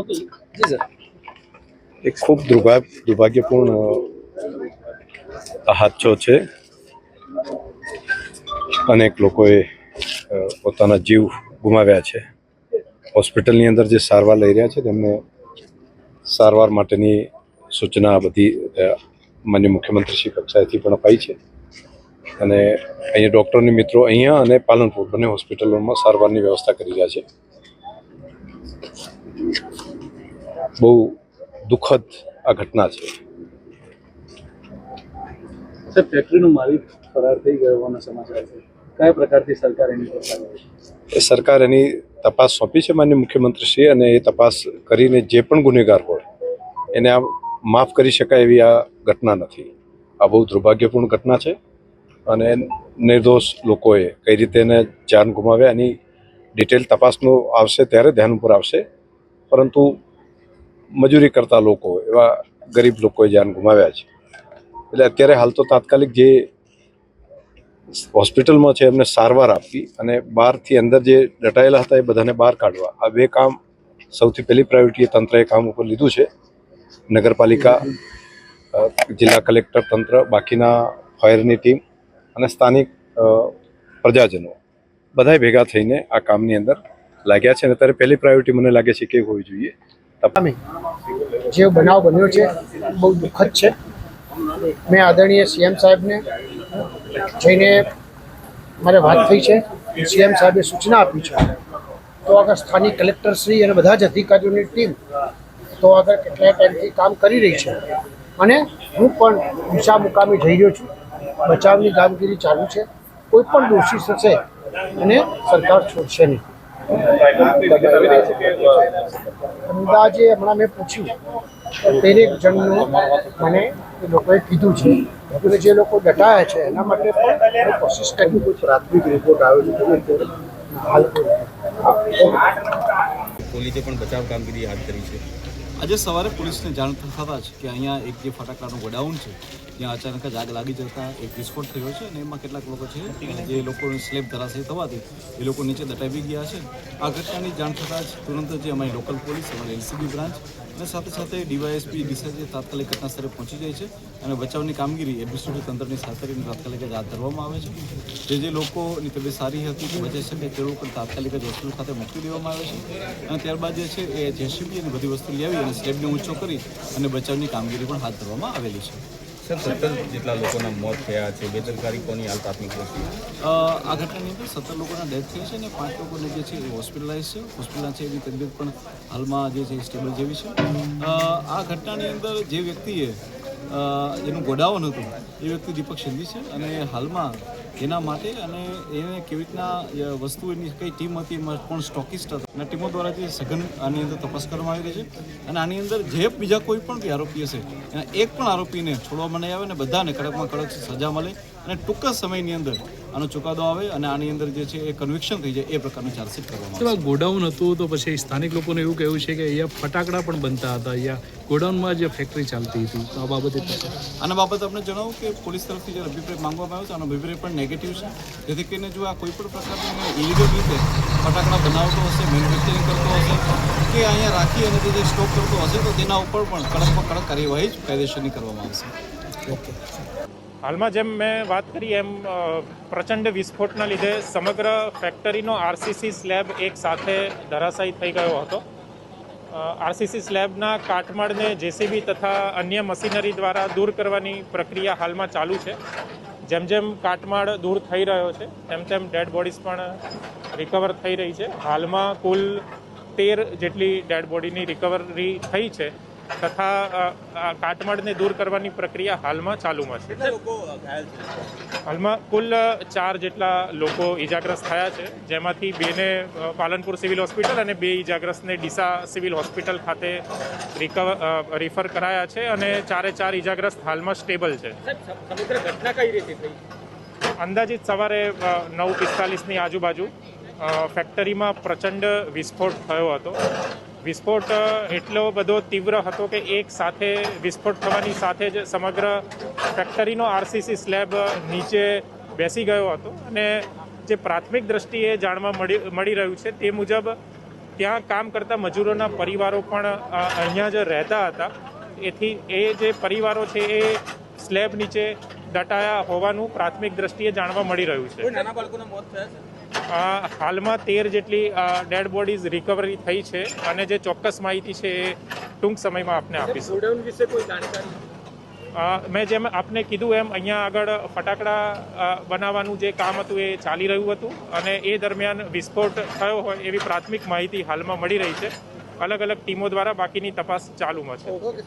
जी sir. એક ખૂબ દુર્ભાગ્યપૂર્ણ હાદસો છે। અનેક લોકોએ પોતાના જીવ ગુમાવ્યા છે। હોસ્પિટલની અંદર જે સારવાર લઈ રહ્યા છે તેમને સારવાર માટેની સૂચના બધી માનનીય મુખ્યમંત્રીશ્રી કક્ષાએથી પણ અપાઈ છે અને અહીંયા ડૉક્ટરની મિત્રો અહીંયા અને પાલનપુર બંને હોસ્પિટલોમાં સારવારની વ્યવસ્થા કરી રહ્યા છે। બહુ દુઃખદ આ ઘટના છે। સર, ફેક્ટરીનો માલિક ફરાર થઈ ગયો હોવાના સમાચાર છે, કયા પ્રકારથી સરકાર એની પર કાર્યવાહી? સરકાર એની તપાસ સોંપી છે માનનીય મુખ્યમંત્રીશ્રી, અને એ તપાસ કરીને જે પણ ગુનેગાર હોય એને આ માફ કરી શકાય એવી આ ઘટના નથી। આ બહુ દુર્ભાગ્યપૂર્ણ ઘટના છે અને નિર્દોષ લોકોએ કઈ રીતે એને જાન ગુમાવ્યા એની ડિટેલ તપાસનું આવશે ત્યારે ધ્યાન ઉપર આવશે, પરંતુ મજૂરી કરતા લોકો, એવા ગરીબ લોકોએ જાન ગુમાવ્યા છે। એટલે અત્યારે હાલ તો તાત્કાલિક જે હોસ્પિટલમાં છે એમને સારવાર આપવી અને બહારથી અંદર જે દટાયેલા હતા એ બધાને બહાર કાઢવા, આ બે કામ સૌથી પહેલી પ્રાયોરિટી તંત્રએ કામ ઉપર લીધું છે। નગરપાલિકા, જિલ્લા કલેક્ટર તંત્ર, બાકીના ફાયરની ટીમ અને સ્થાનિક પ્રજાજનો બધાએ ભેગા થઈને આ કામની અંદર લાગ્યા છે અને અત્યારે પહેલી પ્રાયોરિટી મને લાગે છે કે હોવી જોઈએ। જે બનાવ બન્યો છે બહુ દુઃખદ છે। મેં આદરણીય સીએમ સાહેબને જઈને મારે વાત થઈ છે, સીએમ સાહેબે સૂચના આપી છે, તો આગળ સ્થાનિક કલેક્ટરશ્રી અને બધા જ અધિકારીઓની ટીમ તો આગળ કેટલાય ટાઈમથી કામ કરી રહી છે અને હું પણ દિશા મુકામે જઈ રહ્યો છું। બચાવની કામગીરી ચાલુ છે, કોઈ પણ દોષી થશે અને સરકાર છોડશે નહીં। અંદાજે હમણાં મેં પૂછ્યું 13 જણનું મને એ લોકોએ કીધું છે અને જે લોકો ડટાયા છે એના માટે પણ કોશિશ કરી। કોઈ પ્રાથમિક રિપોર્ટ આવ્યો છે હાલ પોલીસે પણ બચાવ કામગીરી હાથ ધરી છે। આજે સવારે પોલીસને જાણ થતાં જ કે અહીંયા એક જે ફટાકડાનું ગોડાઉન છે ત્યાં અચાનક જ આગ લાગી જતાં એક વિસ્ફોટ થયો છે અને એમાં કેટલાક લોકો છે જે લોકોની સ્લેબ ધરાશયી થવાથી એ લોકો નીચે દટાવી ગયા છે। આ ઘટનાની જાણ થતાં જ તુરંત જ અમારી લોકલ પોલીસ, અમારી એલસીબી બ્રાન્ચ અને સાથે સાથે ડીવાયએસપી ડીસા જે તાત્કાલિક ઘટનાસ્થળે પહોંચી જાય છે અને બચાવની કામગીરી એડમિનિસ્ટ્રેટિવ તંત્રની સાથે તાત્કાલિક જ હાથ ધરવામાં આવે છે। જે લોકોની તબિયત સારી હતી કે બચી શકે તે લોકો તાત્કાલિક જ હોસ્પિટલ ખાતે મોકલી દેવામાં આવે છે અને ત્યારબાદ જે છે એ જેસીબી અને બધી વસ્તુ લેવી અને સ્લેબને ઊંચો કરી અને બચાવની કામગીરી પણ હાથ ધરવામાં આવેલી છે। સર, 17 જેટલા લોકોના મોત થયા છે, બેદરકારી કોની હાલ પ્રાથમિક દ્રષ્ટિએ? આ ઘટનાની અંદર 17 લોકોના ડેથ થયા છે અને 5 લોકોને જે છે એ હોસ્પિટલાઇઝ છે। હોસ્પિટલના છે એની તબિયત પણ હાલમાં જે છે સ્ટેબલ જેવી છે। આ ઘટનાની અંદર જે વ્યક્તિએ જેનું ગોડાઉન હતું એ વ્યક્તિ દીપક સિંધી છે અને હાલમાં એના માટે અને એને કેવી રીતના વસ્તુ એની કઈ ટીમ હતી એમાં કોણ સ્ટોકિસ્ટ હતા અને ટીમો દ્વારા જે સઘન આની અંદર તપાસ કરવામાં આવી રહી છે અને આની અંદર જે બીજા કોઈ પણ બી આરોપી હશે એના એક પણ આરોપીને છોડવામાં નહીં આવે અને બધાને કડકમાં કડક સજા મળે અને ટૂંક જ સમયની અંદર આનો ચુકાદો આવે અને આની અંદર જે છે એ કન્વિક્શન થઈ જાય એ પ્રકારનું ચાર્જશીટ કરવામાં આવે। ગોડાઉન હતું તો પછી સ્થાનિક લોકોને એવું કહેવું છે કે અહીંયા ફટાકડા પણ બનતા હતા, અહીંયા ગોડાઉનમાં જે ફેક્ટરી ચાલતી હતી, તો આ બાબતે આના બાબત આપણે જણાવું કે પોલીસ તરફથી જે અભિપ્રાય માંગવામાં આવ્યો છે આનો અભિપ્રાય પણ નેગેટિવ છે, જેથી કરીને જો આ કોઈ પણ પ્રકારની ઇલીગલ રીતે ફટાકડા બનાવતો હશે, મેન્યુફેક્ચરિંગ કરતો હશે કે અહીંયા રાખી અને જે સ્ટોક કરતો હશે તો તેના ઉપર પણ કડકમાં કડક કાર્યવાહી કાયદેસરની કરવામાં આવશે। ઓકે। હાલમાં જેમ મેં વાત કરી એમ પ્રચંડ વિસ્ફોટના લીધે સમગ્ર ફેક્ટરીનો આરસીસી સ્લેબ એક સાથે ધરાશાયી થઈ ગયો હતો। આરસીસી સ્લેબના કાટમાળને જેસીબી તથા અન્ય મશીનરી દ્વારા દૂર કરવાની પ્રક્રિયા હાલમાં ચાલુ છે। જેમ જેમ કાટમાળ દૂર થઈ રહ્યો છે તેમ તેમ ડેડ બોડીઝ પણ રિકવર થઈ રહી છે। હાલમાં કુલ 13 જેટલી ડેડ બોડીની રિકવરી થઈ છે તથા કાટમાળને દૂર કરવાની પ્રક્રિયા હાલમાં ચાલુમાં છે। હાલમાં કુલ 4 જેટલા લોકો ઇજાગ્રસ્ત થયા છે, જેમાંથી 2ને પાલનપુર સિવિલ હોસ્પિટલ અને 2 ઇજાગ્રસ્તને ડીસા સિવિલ હોસ્પિટલ ખાતે રિફર કરાયા છે અને 4 ઇજાગ્રસ્ત હાલમાં સ્ટેબલ છે। સમગ્ર ઘટના કઈ રીતે થઈ? અંદાજિત સવારે 9:45ની આજુબાજુ ફેક્ટરીમાં પ્રચંડ વિસ્ફોટ થયો હતો। વિસ્ફોટ એટલો બધો તીવ્ર હતો કે એક સાથે વિસ્ફોટ થવાની સાથે જ સમગ્ર ફેક્ટરીનો આરસીસી સ્લેબ નીચે બેસી ગયો હતો અને જે પ્રાથમિક દ્રષ્ટિએ જાણવા મળી રહ્યું છે તે મુજબ ત્યાં કામ કરતા મજૂરોના પરિવારો પણ અહીંયા જ રહેતા હતા. એથી એ જે પરિવારો છે એ સ્લેબ નીચે દટાયા હોવાનું પ્રાથમિક દ્રષ્ટિએ જાણવા મળી રહ્યું છે. નાના બાળકોના મોત થયા છે. હાલમાં 13 જેટલી ડેડ બોડીઝ રિકવરી થઈ છે અને જે ચોક્કસ માહિતી છે એ ટૂંક સમયમાં આપને આપીશું. ગોડાઉન વિશે કોઈ જાણકારી? મેં જેમ આપને કીધું એમ અહીંયા આગળ ફટાકડા બનાવવાનું જે કામ હતું એ ચાલી રહ્યું હતું અને એ દરમિયાન વિસ્ફોટ થયો હોય એવી પ્રાથમિક માહિતી હાલમાં મળી રહી છે. અલગ અલગ ટીમો દ્વારા બાકીની તપાસ ચાલુમાં છે.